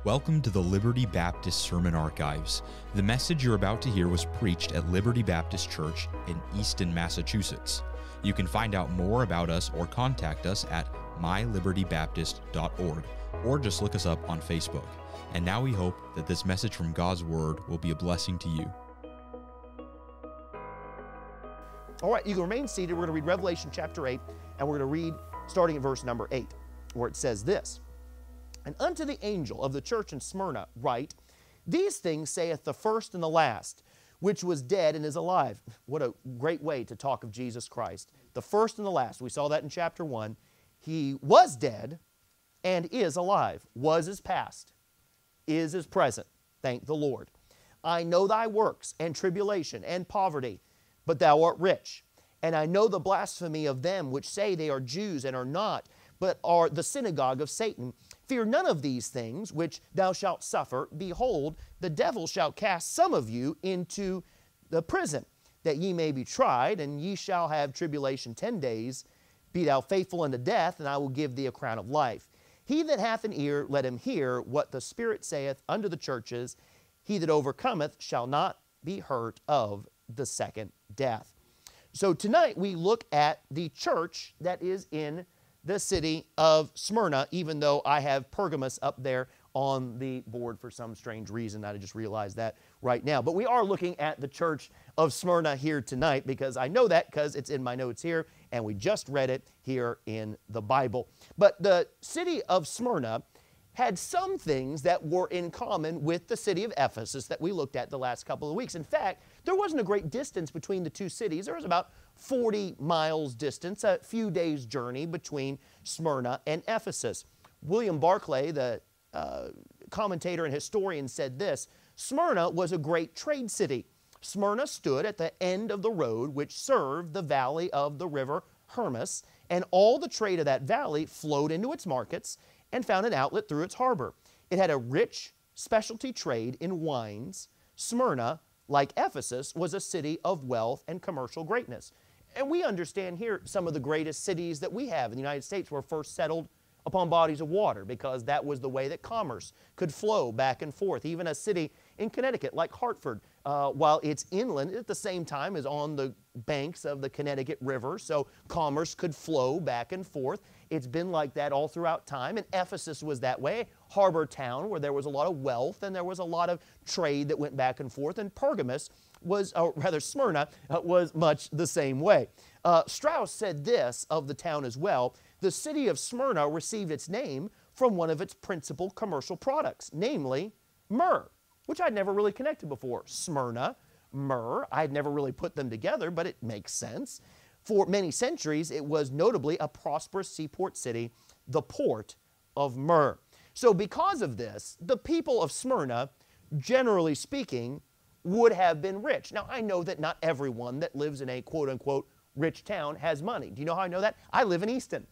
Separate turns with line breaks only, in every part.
Welcome to the Liberty Baptist Sermon Archives. The message you're about to hear was preached at Liberty Baptist Church in Easton, Massachusetts. You can find out more about us or contact us at mylibertybaptist.org or just look us up on Facebook. And now we hope that this message from God's Word will be a blessing to you.
All right, you can remain seated. We're going to read Revelation chapter 8, and we're going to read starting at verse number 8, where it says this. And unto the angel of the church in Smyrna write, These things saith the first and the last, which was dead and is alive. What a great way to talk of Jesus Christ. The first and the last. We saw that in chapter 1. He was dead and is alive. Was is past. Is present. Thank the Lord. I know thy works and tribulation and poverty, but thou art rich. And I know the blasphemy of them which say they are Jews and are not, but are the synagogue of Satan. Fear none of these things which thou shalt suffer. Behold, the devil shall cast some of you into the prison, that ye may be tried, and ye shall have tribulation 10 days. Be thou faithful unto death, and I will give thee a crown of life. He that hath an ear, let him hear what the Spirit saith unto the churches. He that overcometh shall not be hurt of the second death. So tonight we look at the church that is in the city of Smyrna, even though I have Pergamos up there on the board for some strange reason. I just realized that right now. But we are looking at the church of Smyrna here tonight because I know that because it's in my notes here and we just read it here in the Bible. But the city of Smyrna had some things that were in common with the city of Ephesus that we looked at the last couple of weeks. In fact, there wasn't a great distance between the two cities. There was about 40 miles distance, a few days' journey between Smyrna and Ephesus. William Barclay, the commentator and historian, said this, Smyrna was a great trade city. Smyrna stood at the end of the road which served the valley of the river Hermus, and all the trade of that valley flowed into its markets and found an outlet through its harbor. It had a rich specialty trade in wines. Smyrna, like Ephesus, was a city of wealth and commercial greatness. And we understand here some of the greatest cities that we have in the United States were first settled upon bodies of water because that was the way that commerce could flow back and forth. Even a city in Connecticut like Hartford, while it's inland, at the same time is on the banks of the Connecticut River, so commerce could flow back and forth. It's been like that all throughout time, and Ephesus was that way, harbor town where there was a lot of wealth and there was a lot of trade that went back and forth, and Pergamos was, or rather Smyrna, was much the same way. Strauss said this of the town as well, the city of Smyrna received its name from one of its principal commercial products, namely myrrh, which I'd never really connected before. Smyrna, myrrh, I'd never really put them together, but it makes sense. For many centuries, it was notably a prosperous seaport city, the port of myrrh. So because of this, the people of Smyrna, generally speaking, would have been rich. Now, I know that not everyone that lives in a quote-unquote rich town has money. Do you know how I know that? I live in Easton.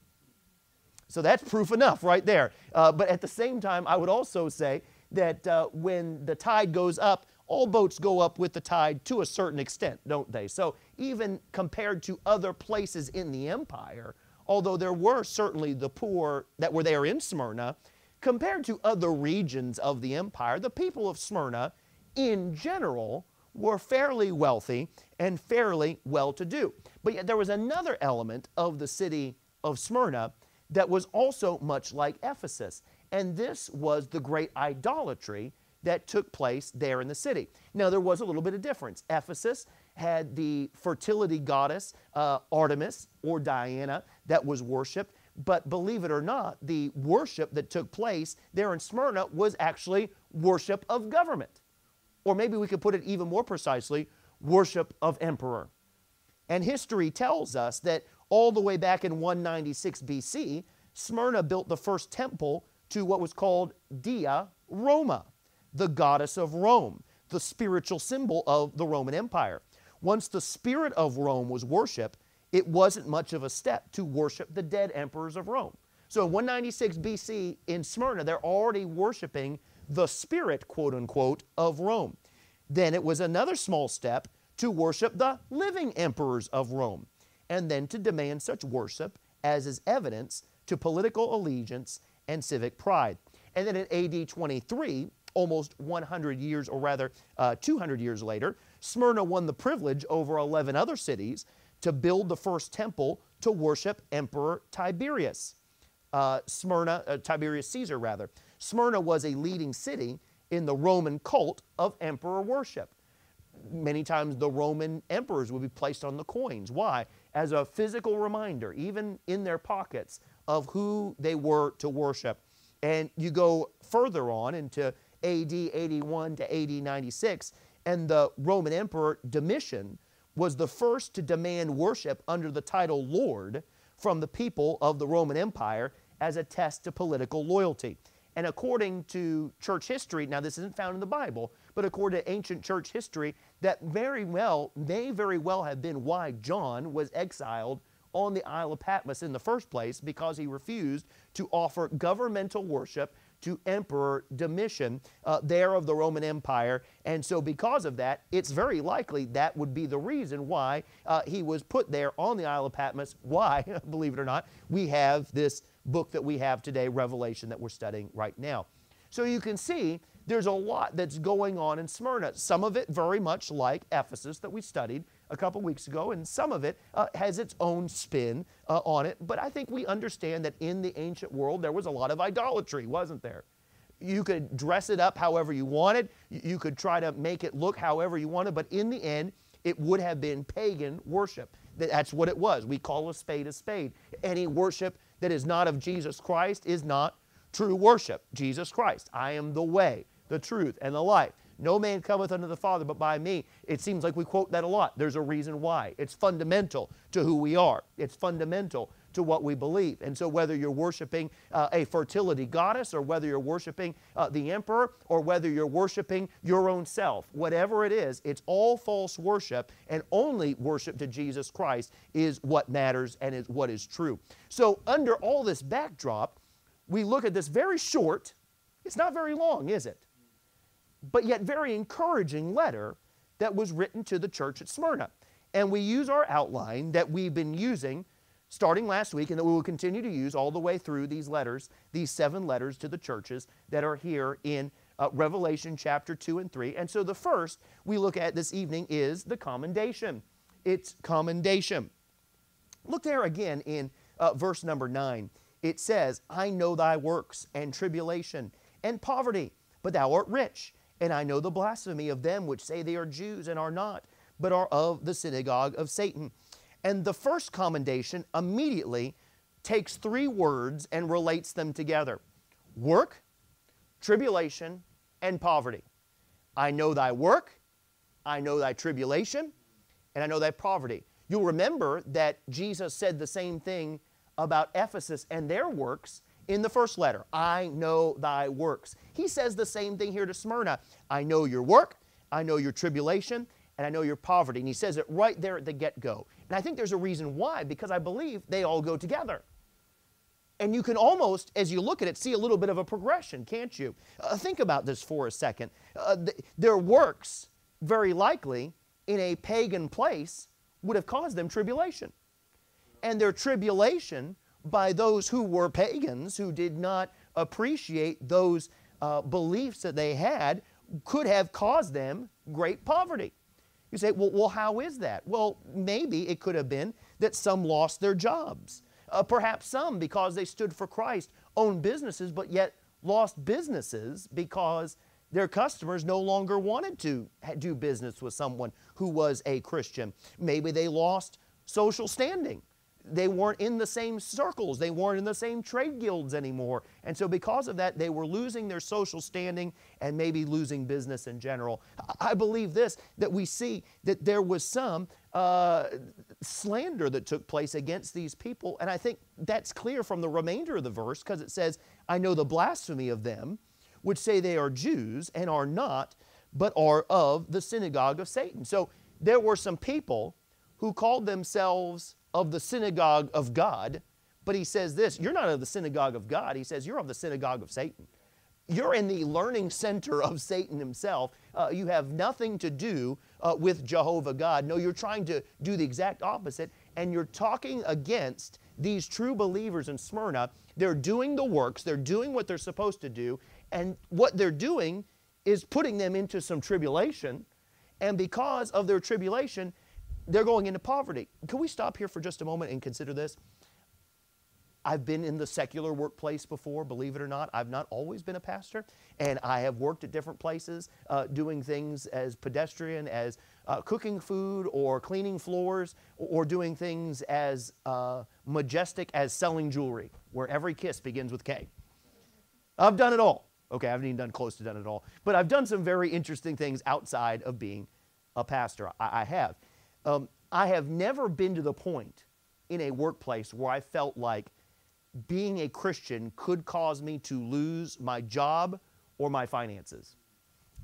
So that's proof enough right there. But at the same time, I would also say that when the tide goes up, all boats go up with the tide to a certain extent, don't they? So even compared to other places in the empire, although there were certainly the poor that were there in Smyrna, compared to other regions of the empire, the people of Smyrna, in general, were fairly wealthy and fairly well-to-do. But yet there was another element of the city of Smyrna that was also much like Ephesus, and this was the great idolatry that took place there in the city. Now, there was a little bit of difference. Ephesus had the fertility goddess Artemis or Diana that was worshipped, but believe it or not, the worship that took place there in Smyrna was actually worship of government. Or maybe we could put it even more precisely, worship of emperor. And history tells us that all the way back in 196 BC, Smyrna built the first temple to what was called Dea Roma, the goddess of Rome, the spiritual symbol of the Roman Empire. Once the spirit of Rome was worshipped, it wasn't much of a step to worship the dead emperors of Rome. So in 196 BC in Smyrna, they're already worshiping the spirit, quote unquote, of Rome. Then it was another small step to worship the living emperors of Rome, and then to demand such worship as is evidence to political allegiance and civic pride. And then in AD 23, almost 100 years, or rather 200 years later, Smyrna won the privilege over 11 other cities to build the first temple to worship Emperor Tiberius. Tiberius Caesar, rather. Smyrna was a leading city in the Roman cult of emperor worship. Many times the Roman emperors would be placed on the coins. Why? As a physical reminder, even in their pockets, of who they were to worship. And you go further on into AD 81 to AD 96, and the Roman Emperor Domitian was the first to demand worship under the title Lord from the people of the Roman Empire as a test to political loyalty. And according to church history, now this isn't found in the Bible, but according to ancient church history, that may very well have been why John was exiled on the Isle of Patmos in the first place, because he refused to offer governmental worship to Emperor Domitian there of the Roman Empire. And so because of that, it's very likely that would be the reason why he was put there on the Isle of Patmos. Why, believe it or not, we have this book that we have today, Revelation, that we're studying right now. So you can see there's a lot that's going on in Smyrna. Some of it very much like Ephesus that we studied a couple weeks ago, and some of it has its own spin on it. But I think we understand that in the ancient world there was a lot of idolatry, wasn't there? You could dress it up however you wanted. You could try to make it look however you wanted, but in the end, it would have been pagan worship. That's what it was. We call a spade a spade. Any worship that is not of Jesus Christ is not true worship. Jesus Christ, I am the way, the truth, and the life. No man cometh unto the Father but by me. It seems like we quote that a lot. There's a reason why. It's fundamental to who we are. It's fundamental to what we believe. And so whether you're worshiping a fertility goddess, or whether you're worshiping the emperor, or whether you're worshiping your own self, whatever it is, it's all false worship, and only worship to Jesus Christ is what matters and is what is true. So under all this backdrop, we look at this very short, it's not very long, is it? But yet very encouraging letter that was written to the church at Smyrna. And we use our outline that we've been using starting last week, and that we will continue to use all the way through these letters, these 7 letters to the churches that are here in Revelation chapter 2 and 3. And so the first we look at this evening is the commendation. It's commendation. Look there again in verse number 9. It says, I know thy works, and tribulation, and poverty, but thou art rich. And I know the blasphemy of them which say they are Jews, and are not, but are of the synagogue of Satan. And the first commendation immediately takes 3 words and relates them together. Work, tribulation, and poverty. I know thy work, I know thy tribulation, and I know thy poverty. You'll remember that Jesus said the same thing about Ephesus and their works in the first letter. I know thy works. He says the same thing here to Smyrna. I know your work, I know your tribulation, and I know your poverty. And he says it right there at the get-go. And I think there's a reason why, because I believe they all go together. And you can almost, as you look at it, see a little bit of a progression, can't you? Think about this for a second. Their works, very likely, in a pagan place, would have caused them tribulation. And their tribulation by those who were pagans, who did not appreciate those beliefs that they had, could have caused them great poverty. You say, well, how is that? Well, maybe it could have been that some lost their jobs. Perhaps some, because they stood for Christ, owned businesses, but yet lost businesses because their customers no longer wanted to do business with someone who was a Christian. Maybe they lost social standing. They weren't in the same circles. They weren't in the same trade guilds anymore. And so because of that, they were losing their social standing and maybe losing business in general. I believe this, that we see that there was some slander that took place against these people. And I think that's clear from the remainder of the verse, because it says, I know the blasphemy of them, which say they are Jews and are not, but are of the synagogue of Satan. So there were some people who called themselves of the synagogue of God, but he says this, you're not of the synagogue of God. He says you're of the synagogue of Satan. You're in the learning center of Satan himself. You have nothing to do with Jehovah God. No, you're trying to do the exact opposite, and you're talking against these true believers in Smyrna, they're doing the works, they're doing what they're supposed to do, and what they're doing is putting them into some tribulation, and because of their tribulation, they're going into poverty. Can we stop here for just a moment and consider this? I've been in the secular workplace before, believe it or not. I've not always been a pastor, and I have worked at different places doing things as pedestrian, as cooking food or cleaning floors, or doing things as majestic as selling jewelry, where every kiss begins with K. I've done it all. Okay, I haven't even done close to done it all, but I've done some very interesting things outside of being a pastor. I have. I have never been to the point in a workplace where I felt like being a Christian could cause me to lose my job or my finances.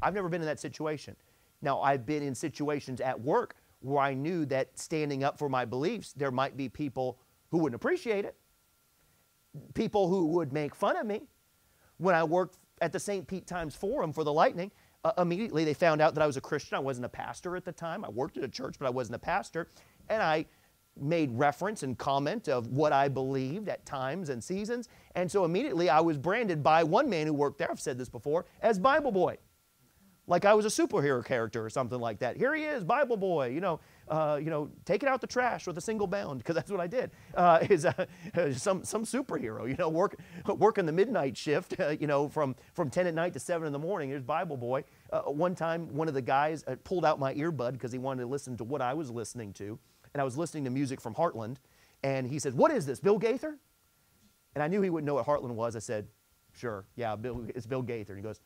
I've never been in that situation. Now, I've been in situations at work where I knew that standing up for my beliefs, there might be people who wouldn't appreciate it, people who would make fun of me. When I worked at the St. Pete Times Forum for the Lightning, immediately they found out that I was a Christian. I wasn't a pastor at the time. I worked at a church, but I wasn't a pastor. And I made reference and comment of what I believed at times and seasons. And so immediately I was branded by one man who worked there, I've said this before, as Bible Boy. Like I was a superhero character or something like that. Here he is, Bible Boy, taking out the trash with a single bound, because that's what I did. Some superhero, working the midnight shift, from 10 at night to 7 in the morning. Here's Bible Boy. One time, one of the guys pulled out my earbud because he wanted to listen to what I was listening to. And I was listening to music from Heartland, and he said, "What is this, Bill Gaither?" And I knew he wouldn't know what Heartland was. I said, "Sure, yeah, it's Bill Gaither." And he goes,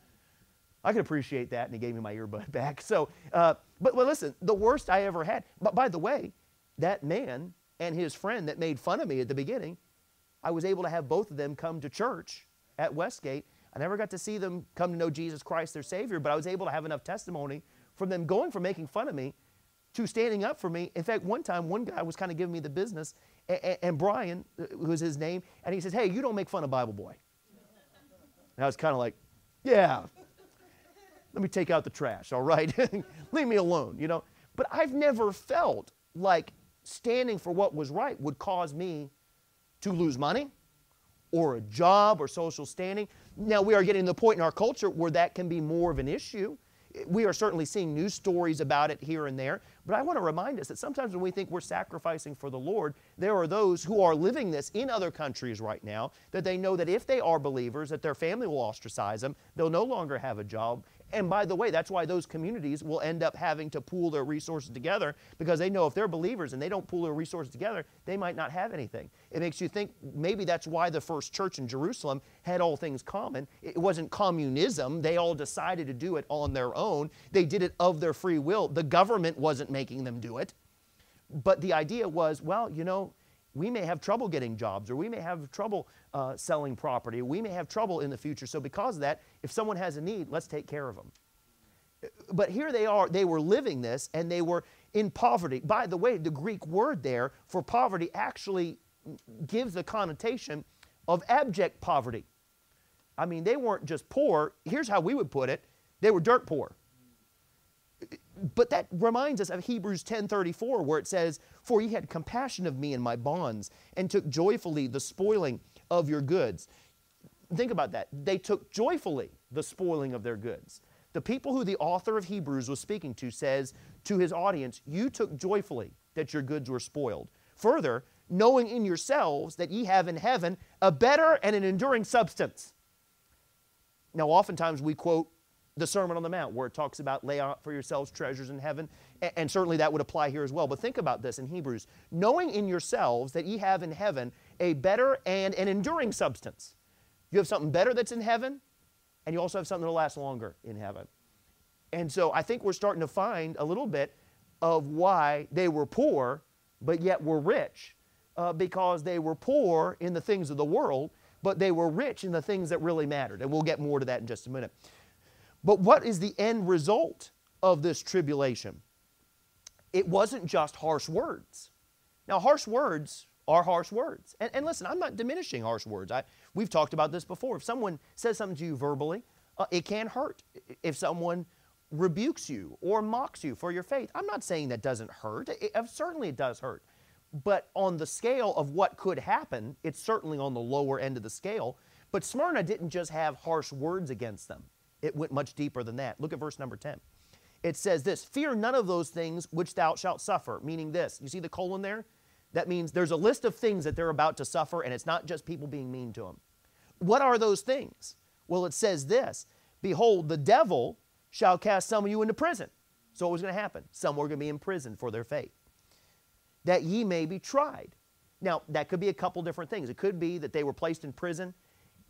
"I can appreciate that," and he gave me my earbud back. So, but listen, the worst I ever had, but by the way, that man and his friend that made fun of me at the beginning, I was able to have both of them come to church at Westgate. I never got to see them come to know Jesus Christ, their Savior, but I was able to have enough testimony from them going from making fun of me to standing up for me. In fact, one time, one guy was kind of giving me the business, and Brian, was his name, and he says, "Hey, you don't make fun of Bible Boy." And I was kind of like, "Yeah, let me take out the trash, all right? Leave me alone, But I've never felt like standing for what was right would cause me to lose money or a job or social standing. Now, we are getting to the point in our culture where that can be more of an issue. We are certainly seeing news stories about it here and there, but I want to remind us that sometimes when we think we're sacrificing for the Lord, there are those who are living this in other countries right now, that they know that if they are believers, that their family will ostracize them, they'll no longer have a job. And by the way, that's why those communities will end up having to pool their resources together, because they know if they're believers and they don't pool their resources together, they might not have anything. It makes you think maybe that's why the first church in Jerusalem had all things common. It wasn't communism. They all decided to do it on their own. They did it of their free will. The government wasn't making them do it. But the idea was, well, we may have trouble getting jobs, or we may have trouble selling property, or we may have trouble in the future. So because of that, if someone has a need, let's take care of them. But here they are, they were living this, and they were in poverty. By the way, the Greek word there for poverty actually gives the connotation of abject poverty. I mean, they weren't just poor. Here's how we would put it. They were dirt poor. But that reminds us of Hebrews 10:34, where it says, "For ye had compassion of me in my bonds, and took joyfully the spoiling of your goods." Think about that. They took joyfully the spoiling of their goods. The people who the author of Hebrews was speaking to says to his audience, you took joyfully that your goods were spoiled. Further, knowing in yourselves that ye have in heaven a better and an enduring substance. Now, oftentimes we quote the Sermon on the Mount, where it talks about lay out for yourselves treasures in heaven, and certainly that would apply here as well. But think about this in Hebrews. Knowing in yourselves that ye have in heaven a better and an enduring substance. You have something better that's in heaven, and you also have something that'll last longer in heaven. And so I think we're starting to find a little bit of why they were poor, but yet were rich, because they were poor in the things of the world, but they were rich in the things that really mattered. And we'll get more to that in just a minute. But what is the end result of this tribulation? It wasn't just harsh words. Now, harsh words are harsh words. And listen, I'm not diminishing harsh words. We've talked about this before. If someone says something to you verbally, it can hurt. If someone rebukes you or mocks you for your faith, I'm not saying that doesn't hurt. Certainly it does hurt. But on the scale of what could happen, it's certainly on the lower end of the scale. But Smyrna didn't just have harsh words against them. It went much deeper than that. Look at verse number 10. It says this, fear none of those things which thou shalt suffer, meaning this. You see the colon there? That means there's a list of things that they're about to suffer, and it's not just people being mean to them. What are those things? Well, it says this, behold, the devil shall cast some of you into prison. So what was going to happen? Some were going to be imprisoned for their faith, that ye may be tried. Now, that could be a couple different things. It could be that they were placed in prison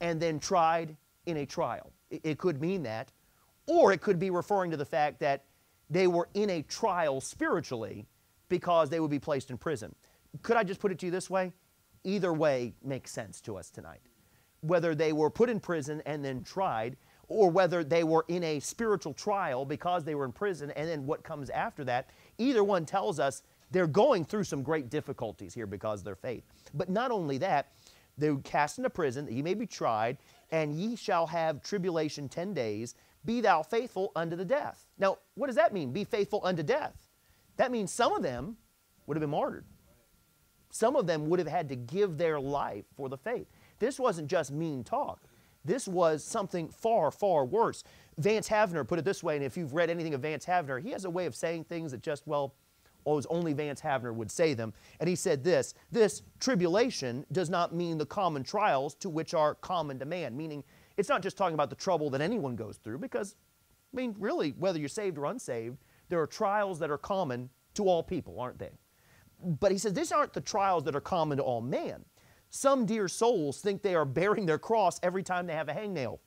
and then tried in a trial. It could mean that. Or it could be referring to the fact that they were in a trial spiritually because they would be placed in prison. Could I just put it to you this way? Either way makes sense to us tonight. Whether they were put in prison and then tried, or whether they were in a spiritual trial because they were in prison and then what comes after that, either one tells us they're going through some great difficulties here because of their faith. But not only that, they were cast into prison, that ye may be tried, and ye shall have tribulation 10 days. Be thou faithful unto the death. Now, what does that mean? Be faithful unto death. That means some of them would have been martyred. Some of them would have had to give their life for the faith. This wasn't just mean talk. This was something far, far worse. Vance Havner put it this way, and if you've read anything of Vance Havner, he has a way of saying things that just, well, only Vance Havner would say them. And he said this tribulation does not mean the common trials to which are common to man, meaning it's not just talking about the trouble that anyone goes through because, I mean, really, whether you're saved or unsaved, there are trials that are common to all people, aren't they? But he says these aren't the trials that are common to all man. Some dear souls think they are bearing their cross every time they have a hangnail.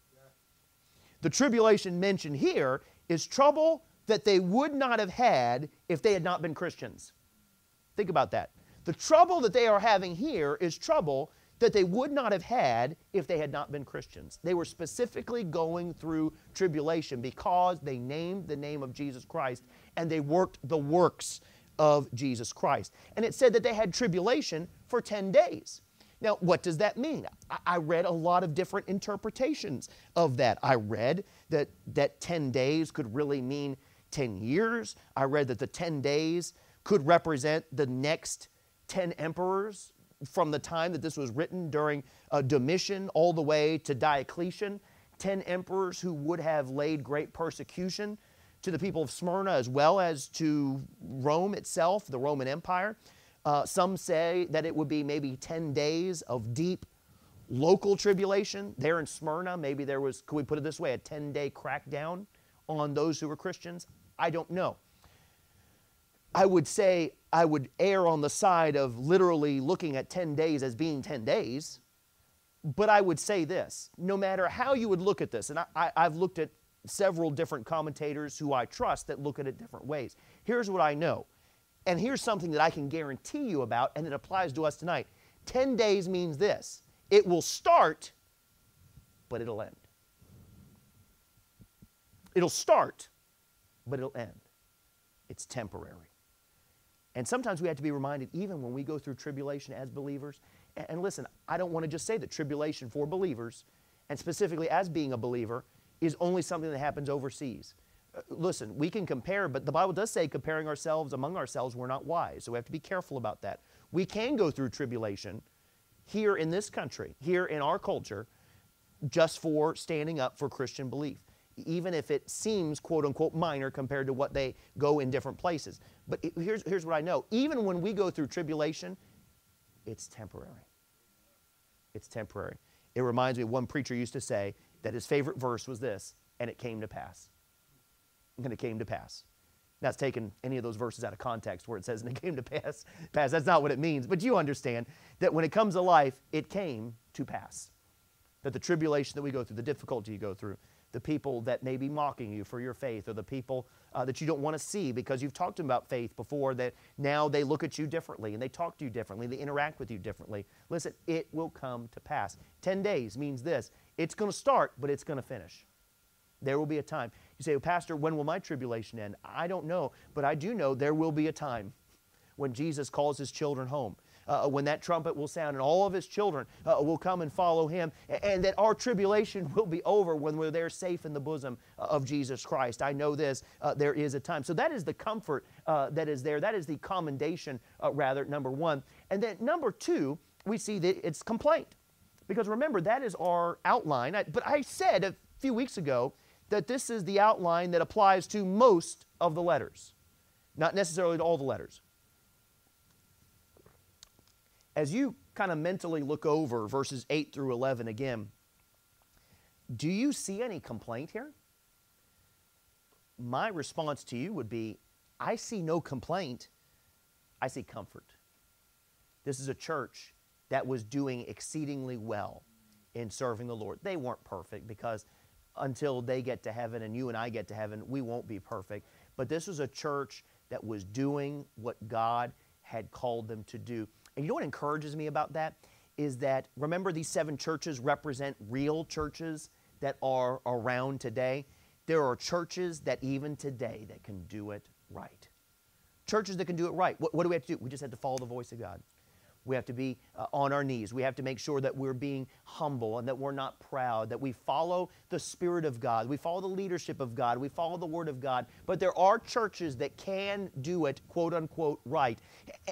The tribulation mentioned here is trouble that they would not have had if they had not been Christians. Think about that. The trouble that they are having here is trouble that they would not have had if they had not been Christians. They were specifically going through tribulation because they named the name of Jesus Christ and they worked the works of Jesus Christ. And it said that they had tribulation for 10 days. Now, what does that mean? I read a lot of different interpretations of that. I read that 10 days could really mean 10 years. I read that the 10 days could represent the next 10 emperors from the time that this was written during Domitian all the way to Diocletian. 10 emperors who would have laid great persecution to the people of Smyrna as well as to Rome itself, the Roman Empire. Some say that it would be maybe 10 days of deep local tribulation. There in Smyrna, maybe there was, could we put it this way, a 10-day crackdown on those who were Christians? I don't know. I would say I would err on the side of literally looking at 10 days as being 10 days. But I would say this, no matter how you would look at this, and I've looked at several different commentators who I trust that look at it different ways. Here's what I know. And here's something that I can guarantee you about, and it applies to us tonight. 10 days means this. It will start, but it'll end. It'll start, but it'll end. It's temporary. And sometimes we have to be reminded, even when we go through tribulation as believers, and listen, I don't want to just say that tribulation for believers, and specifically as being a believer, is only something that happens overseas. Listen, we can compare, but the Bible does say comparing ourselves among ourselves, we're not wise. So we have to be careful about that. We can go through tribulation here in this country, here in our culture, just for standing up for Christian belief, even if it seems, quote unquote, minor compared to what they go in different places. But here's what I know. Even when we go through tribulation, it's temporary. It's temporary. It reminds me of one preacher used to say that his favorite verse was this, and it came to pass. And it came to pass. That's taking any of those verses out of context where it says, and it came to pass. That's not what it means. But you understand that when it comes to life, it came to pass. That the tribulation that we go through, the difficulty you go through, the people that may be mocking you for your faith, or the people that you don't want to see because you've talked to them about faith before, that now they look at you differently and they talk to you differently, they interact with you differently. Listen, it will come to pass. 10 days means this. It's going to start, but it's going to finish. There will be a time. You say, well, Pastor, when will my tribulation end? I don't know, but I do know there will be a time when Jesus calls his children home. when that trumpet will sound, and all of His children will come and follow Him, and that our tribulation will be over when we're there safe in the bosom of Jesus Christ. I know this, there is a time. So that is the comfort that is there. That is the commendation, rather, number one. And then number two, we see that it's complaint. Because remember, that is our outline. But I said a few weeks ago that this is the outline that applies to most of the letters, not necessarily to all the letters. As you kind of mentally look over verses 8 through 11 again, do you see any complaint here? My response to you would be, I see no complaint, I see comfort. This is a church that was doing exceedingly well in serving the Lord. They weren't perfect, because until they get to heaven and you and I get to heaven, we won't be perfect. But this was a church that was doing what God had called them to do. And you know what encourages me about that is that, remember, these 7 churches represent real churches that are around today. There are churches that even today that can do it right. Churches that can do it right. What do we have to do? We just have to follow the voice of God. We have to be on our knees. We have to make sure that we're being humble and that we're not proud, that we follow the Spirit of God. We follow the leadership of God. We follow the Word of God. But there are churches that can do it, quote unquote, right.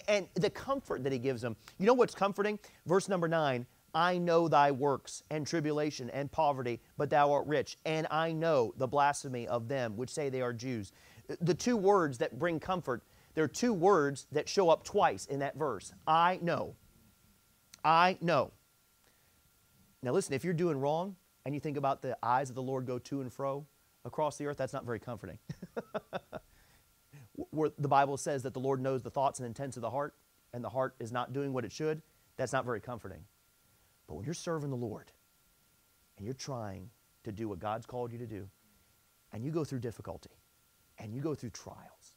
And the comfort that He gives them. You know what's comforting? Verse number 9, I know thy works and tribulation and poverty, but thou art rich. And I know the blasphemy of them which say they are Jews. The two words that bring comfort, there are two words that show up twice in that verse. I know. I know. Now listen, if you're doing wrong and you think about the eyes of the Lord go to and fro across the earth, that's not very comforting. Where the Bible says that the Lord knows the thoughts and intents of the heart, and the heart is not doing what it should, that's not very comforting. But when you're serving the Lord and you're trying to do what God's called you to do, and you go through difficulty, and you go through trials,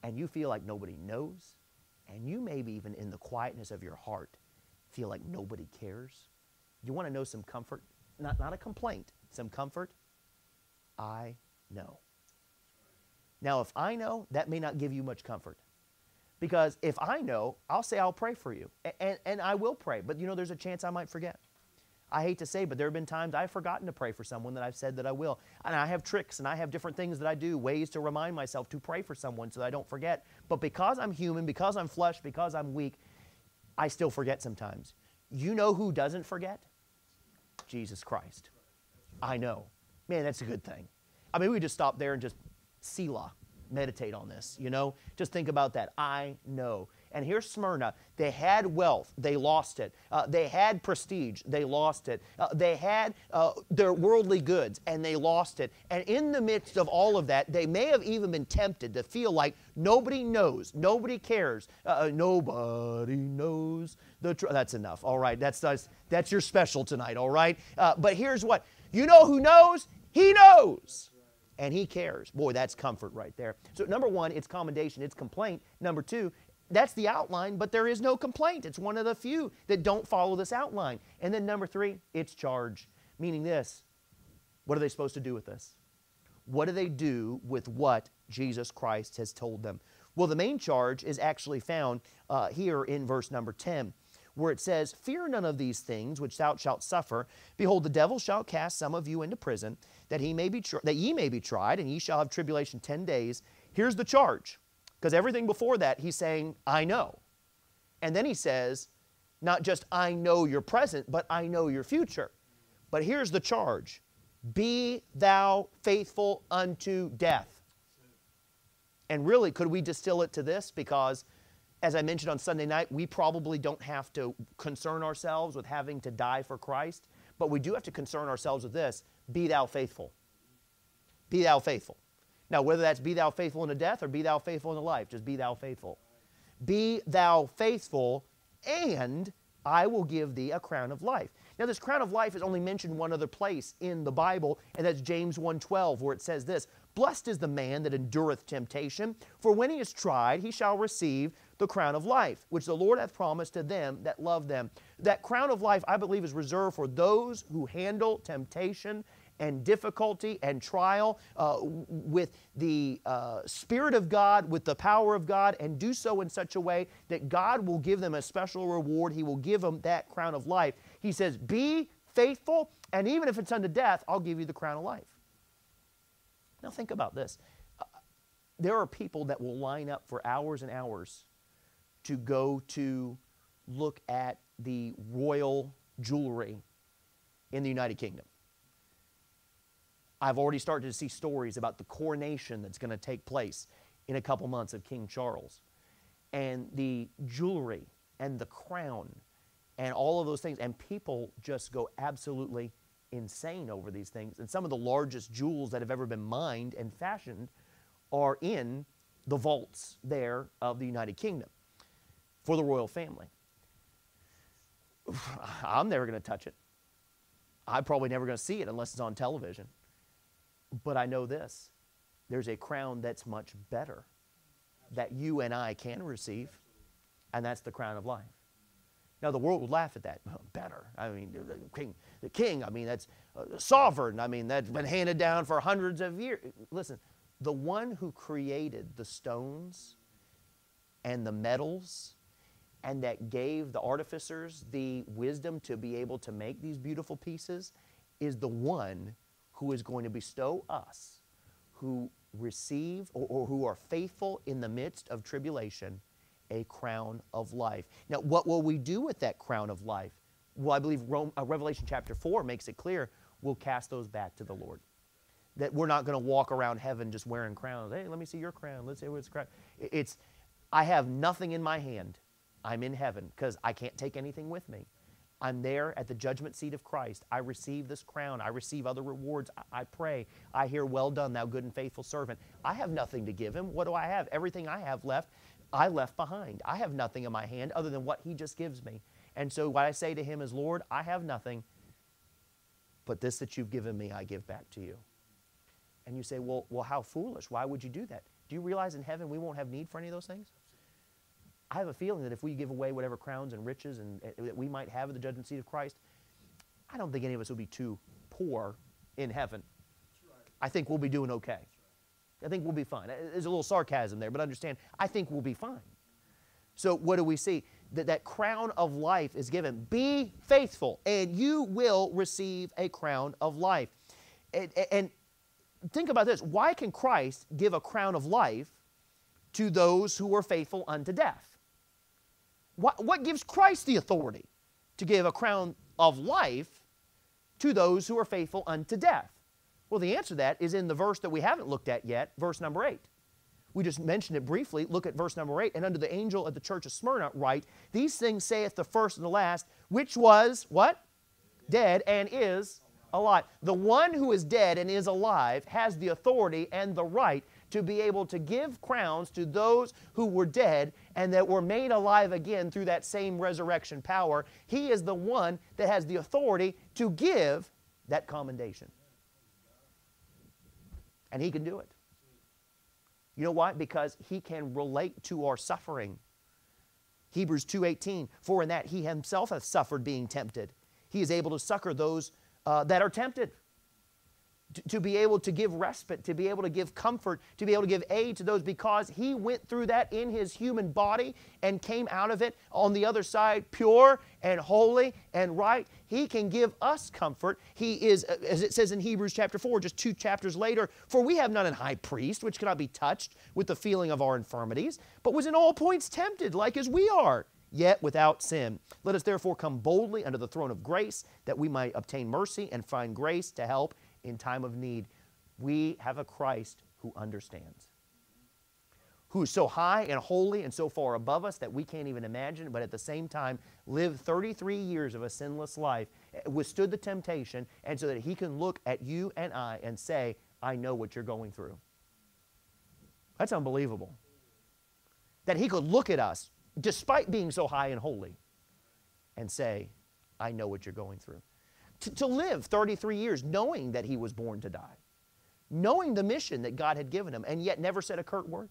and you feel like nobody knows, and you maybe even in the quietness of your heart feel like nobody cares, you want to know some comfort? Not a complaint, some comfort? I know. Now, if I know, that may not give you much comfort. Because if I know, I'll say I'll pray for you. And I will pray. But you know, there's a chance I might forget. I hate to say, but there have been times I've forgotten to pray for someone that I've said that I will. And I have tricks and I have different things that I do, ways to remind myself to pray for someone so that I don't forget. But because I'm human, because I'm flesh, because I'm weak, I still forget sometimes. You know who doesn't forget? Jesus Christ. I know. Man, that's a good thing. I mean, we just stop there and just Selah, meditate on this, you know? Just think about that. I know. And here's Smyrna. They had wealth. They lost it. They had prestige. They lost it. They had their worldly goods, and they lost it. And in the midst of all of that, they may have even been tempted to feel like nobody knows, nobody cares, nobody knows the truth. That's enough, all right? That's your special tonight, all right? But here's what. You know who knows? He knows. And He cares. Boy, that's comfort right there. So number one, it's commendation, it's complaint. Number two, that's the outline, but there is no complaint. It's one of the few that don't follow this outline. And then number three, it's charge, meaning this. What are they supposed to do with this? What do they do with what Jesus Christ has told them? Well, the main charge is actually found here in verse number 10, where it says, Fear none of these things which thou shalt suffer. Behold, the devil shall cast some of you into prison, that ye may be tried, and ye shall have tribulation 10 days. Here's the charge. Because everything before that, he's saying, I know. And then he says, not just I know your present, but I know your future. But here's the charge. Be thou faithful unto death. And really, could we distill it to this? Because, as I mentioned on Sunday night, we probably don't have to concern ourselves with having to die for Christ. But we do have to concern ourselves with this. Be thou faithful. Be thou faithful. Now, whether that's be thou faithful unto death or be thou faithful unto life, just be thou faithful. Be thou faithful, and I will give thee a crown of life. Now, this crown of life is only mentioned one other place in the Bible, and that's James 1:12, where it says this, Blessed is the man that endureth temptation, for when he is tried, he shall receive the crown of life, which the Lord hath promised to them that love them. That crown of life, I believe, is reserved for those who handle temptation and difficulty and trial with the Spirit of God, with the power of God, and do so in such a way that God will give them a special reward. He will give them that crown of life. He says, be faithful, and even if it's unto death, I'll give you the crown of life. Now think about this. There are people that will line up for hours and hours to go to look at the royal jewelry in the United Kingdom. I've already started to see stories about the coronation that's going to take place in a couple months of King Charles. And the jewelry and the crown and all of those things. And people just go absolutely insane over these things. And some of the largest jewels that have ever been mined and fashioned are in the vaults there of the United Kingdom for the royal family. I'm never going to touch it. I'm probably never going to see it unless it's on television. But I know this. There's a crown that's much better that you and I can receive, and that's the crown of life. Now, the world would laugh at that. Better. I mean, the king, I mean, that's sovereign. I mean, that's been handed down for hundreds of years. Listen, the one who created the stones and the metals and that gave the artificers the wisdom to be able to make these beautiful pieces is the one who is going to bestow us who receive or who are faithful in the midst of tribulation a crown of life. Now, what will we do with that crown of life? Well, I believe Revelation chapter 4 makes it clear we'll cast those back to the Lord. That we're not going to walk around heaven just wearing crowns. Hey, let me see your crown. Let's see what's crown. It's, I have nothing in my hand. I'm in heaven because I can't take anything with me. I'm there at the judgment seat of Christ. I receive this crown. I receive other rewards. I pray. I hear, well done, thou good and faithful servant. I have nothing to give him. What do I have? Everything I have left, I left behind. I have nothing in my hand other than what he just gives me. And so what I say to him is, Lord, I have nothing, but this that you've given me, I give back to you. And you say, well, how foolish. Why would you do that? Do you realize in heaven we won't have need for any of those things? I have a feeling that if we give away whatever crowns and riches and that we might have at the judgment seat of Christ, I don't think any of us will be too poor in heaven. I think we'll be doing okay. I think we'll be fine. There's a little sarcasm there, but understand, I think we'll be fine. So what do we see? That crown of life is given. Be faithful, and you will receive a crown of life. And think about this. Why can Christ give a crown of life to those who were faithful unto death? What gives Christ the authority to give a crown of life to those who are faithful unto death? Well, the answer to that is in the verse that we haven't looked at yet, verse number 8. We just mentioned it briefly. Look at verse number 8. And unto the angel of the church of Smyrna write, these things saith the first and the last, which was, what? Dead and is alive. The one who is dead and is alive has the authority and the right to be able to give crowns to those who were dead and that were made alive again through that same resurrection power. He is the one that has the authority to give that commendation. And he can do it. You know why? Because he can relate to our suffering. Hebrews 2:18, for in that he himself hath suffered being tempted. He is able to succor those that are tempted. To be able to give respite, to be able to give comfort, to be able to give aid to those, because he went through that in his human body and came out of it on the other side pure and holy and right. He can give us comfort. He is, as it says in Hebrews chapter 4, just 2 chapters later, for we have not an high priest which cannot be touched with the feeling of our infirmities, but was in all points tempted like as we are, yet without sin. Let us therefore come boldly unto the throne of grace, that we might obtain mercy and find grace to help in time of need. We have a Christ who understands, who is so high and holy and so far above us that we can't even imagine, but at the same time lived 33 years of a sinless life, withstood the temptation, and so that he can look at you and I and say, I know what you're going through. That's unbelievable. That he could look at us, despite being so high and holy, and say, I know what you're going through. To live 33 years knowing that he was born to die, knowing the mission that God had given him, and yet never said a curt word,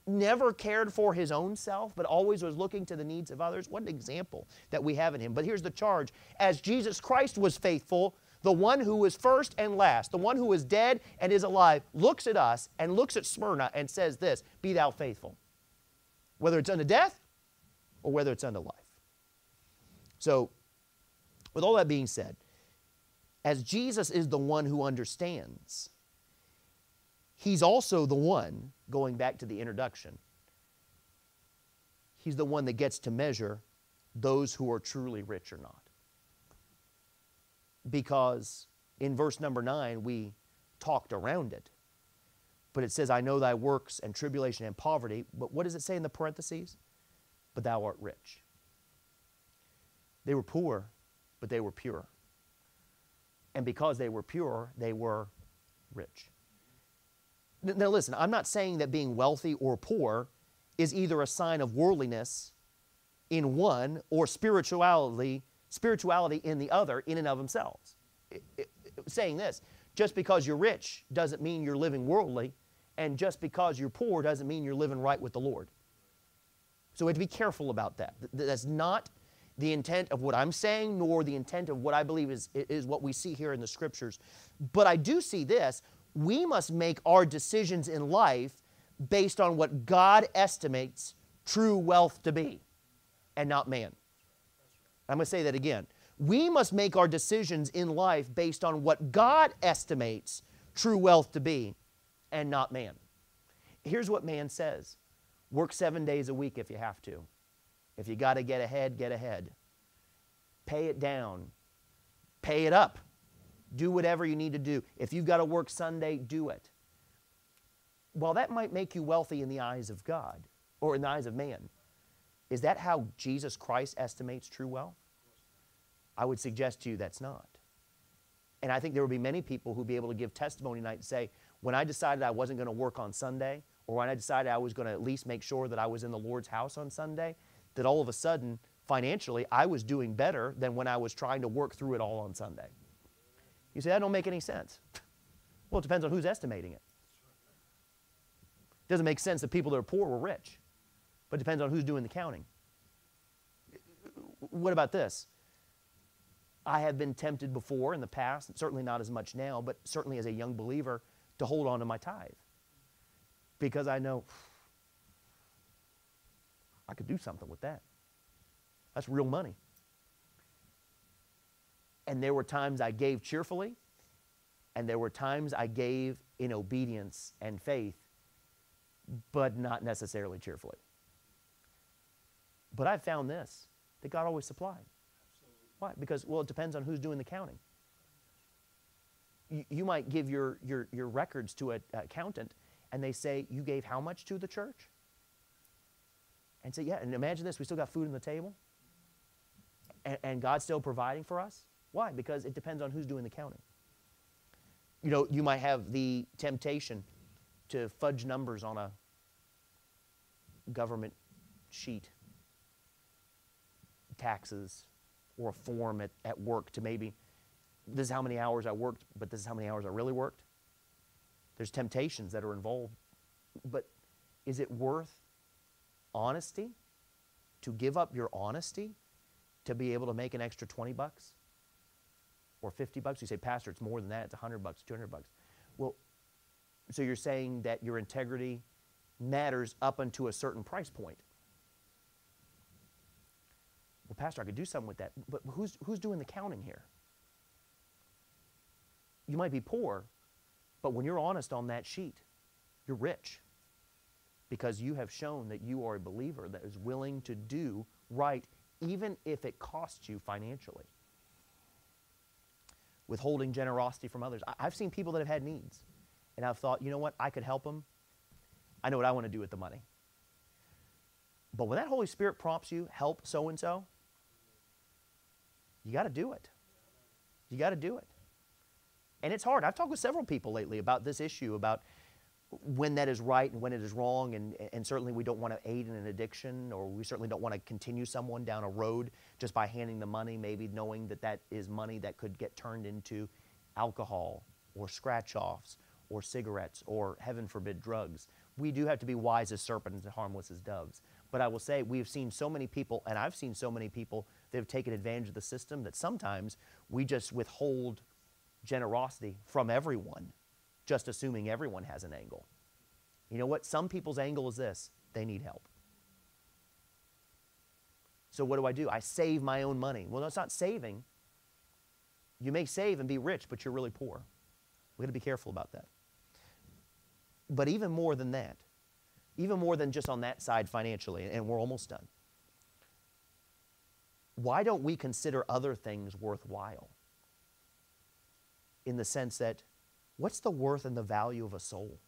never cared for his own self, but always was looking to the needs of others. What an example that we have in him. But here's the charge. As Jesus Christ was faithful, The one who is first and last, the one who is dead and is alive, looks at us and looks at Smyrna and says this, be thou faithful, whether it's unto death or whether it's unto life. So, with all that being said, as Jesus is the one who understands, He's also the one, going back to the introduction, He's the one that gets to measure those who are truly rich or not. Because in verse number 9, we talked around it. But it says, I know thy works and tribulation and poverty. But what does it say in the parentheses? But thou art rich. They were poor, but they were pure. And because they were pure, they were rich. Now listen, I'm not saying that being wealthy or poor is either a sign of worldliness in one or spirituality in the other in and of themselves. Saying this, just because you're rich doesn't mean you're living worldly, and just because you're poor doesn't mean you're living right with the Lord. So we have to be careful about that. That's not the intent of what I'm saying, nor the intent of what I believe is what we see here in the Scriptures. But I do see this. We must make our decisions in life based on what God estimates true wealth to be, and not man. I'm going to say that again. We must make our decisions in life based on what God estimates true wealth to be, and not man. Here's what man says. Work 7 days a week if you have to. If you got to get ahead, get ahead. Pay it down. Pay it up. Do whatever you need to do. If you've got to work Sunday, do it. While that might make you wealthy in the eyes of God, or in the eyes of man, is that how Jesus Christ estimates true wealth? I would suggest to you that's not. And I think there will be many people who will be able to give testimony tonight and say, when I decided I wasn't going to work on Sunday, or when I decided I was going to at least make sure that I was in the Lord's house on Sunday, that all of a sudden, financially, I was doing better than when I was trying to work through it all on Sunday. You say, that don't make any sense. Well, it depends on who's estimating it. It doesn't make sense that people that are poor were rich, but it depends on who's doing the counting. What about this? I have been tempted before in the past, certainly not as much now, but certainly as a young believer, to hold on to my tithe. Because I know I could do something with that. That's real money. And there were times I gave cheerfully, and there were times I gave in obedience and faith, but not necessarily cheerfully. But I've found this, that God always supplied. Absolutely. Why? Because, well, it depends on who's doing the counting. You might give your records to an accountant, and they say, you gave how much to the church? And say, yeah, and imagine this, we still got food on the table, and God's still providing for us. Why? Because it depends on who's doing the counting. You know, you might have the temptation to fudge numbers on a government sheet, taxes, or a form at work to maybe, this is how many hours I worked, but this is how many hours I really worked. There's temptations that are involved. But is it worth honesty, to give up your honesty to be able to make an extra 20 bucks or 50 bucks? You say, Pastor, it's more than that. It's 100 bucks, 200 bucks. Well, so you're saying that your integrity matters up unto a certain price point. Well, Pastor, I could do something with that. But who's doing the counting here? You might be poor, but when you're honest on that sheet, you're rich. Because you have shown that you are a believer that is willing to do right, even if it costs you financially. Withholding generosity from others. I've seen people that have had needs, and I've thought, you know what, I could help them. I know what I want to do with the money. But when that Holy Spirit prompts you, help so-and-so, you got to do it. You got to do it. And it's hard. I've talked with several people lately about this issue, about when that is right and when it is wrong, and certainly we don't want to aid in an addiction, or we certainly don't want to continue someone down a road just by handing the money, maybe knowing that that is money that could get turned into alcohol or scratch-offs or cigarettes or, heaven forbid, drugs. We do have to be wise as serpents and harmless as doves. But I will say, we've seen so many people, and I've seen so many people that have taken advantage of the system, that sometimes we just withhold generosity from everyone, just assuming everyone has an angle. You know what? Some people's angle is this: they need help. So what do? I save my own money. Well, no, it's not saving. You may save and be rich, but you're really poor. We've got to be careful about that. But even more than that, even more than just on that side financially, and we're almost done, why don't we consider other things worthwhile? In the sense that, what's the worth and the value of a soul?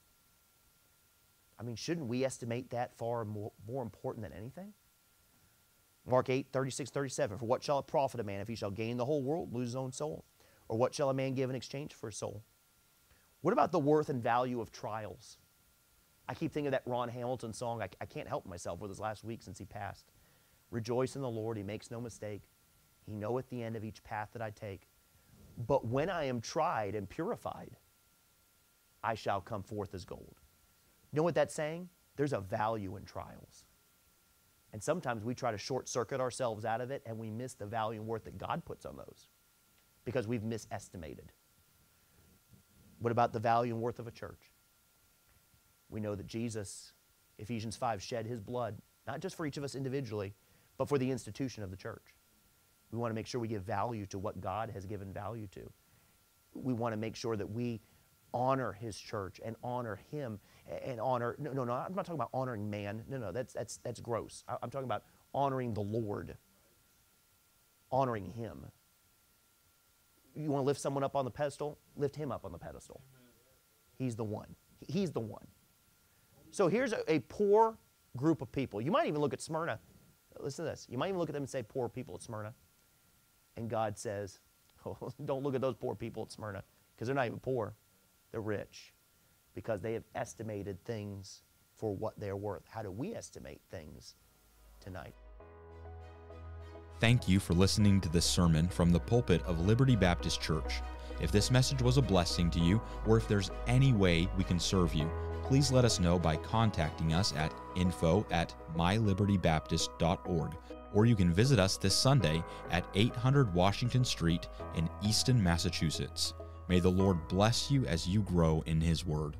I mean, shouldn't we estimate that far more important than anything? Mark 8, 36, 37, for what shall it profit a man if he shall gain the whole world, lose his own soul? Or what shall a man give in exchange for his soul? What about the worth and value of trials? I keep thinking of that Ron Hamilton song. I can't help myself with his last week since he passed. Rejoice in the Lord, he makes no mistake. He knoweth the end of each path that I take. But when I am tried and purified, I shall come forth as gold. You know what that's saying? There's a value in trials. And sometimes we try to short circuit ourselves out of it, and we miss the value and worth that God puts on those because we've misestimated. What about the value and worth of a church? We know that Jesus, Ephesians 5, shed his blood, not just for each of us individually, but for the institution of the church. We want to make sure we give value to what God has given value to. We want to make sure that we honor his church and honor him and honor, no, I'm not talking about honoring man. No, that's gross. I'm talking about honoring the Lord, honoring him. You want to lift someone up on the pedestal? Lift him up on the pedestal. He's the one. He's the one. So here's a poor group of people. You might even look at Smyrna. Listen to this. You might even look at them and say, poor people at Smyrna. And God says, oh, don't look at those poor people at Smyrna, because they're not even poor. They're rich, because they have estimated things for what they're worth. How do we estimate things tonight?
Thank you for listening to this sermon from the pulpit of Liberty Baptist Church. If this message was a blessing to you, or if there's any way we can serve you, please let us know by contacting us at info@mylibertybaptist.org, or you can visit us this Sunday at 800 Washington Street in Easton, Massachusetts. May the Lord bless you as you grow in his word.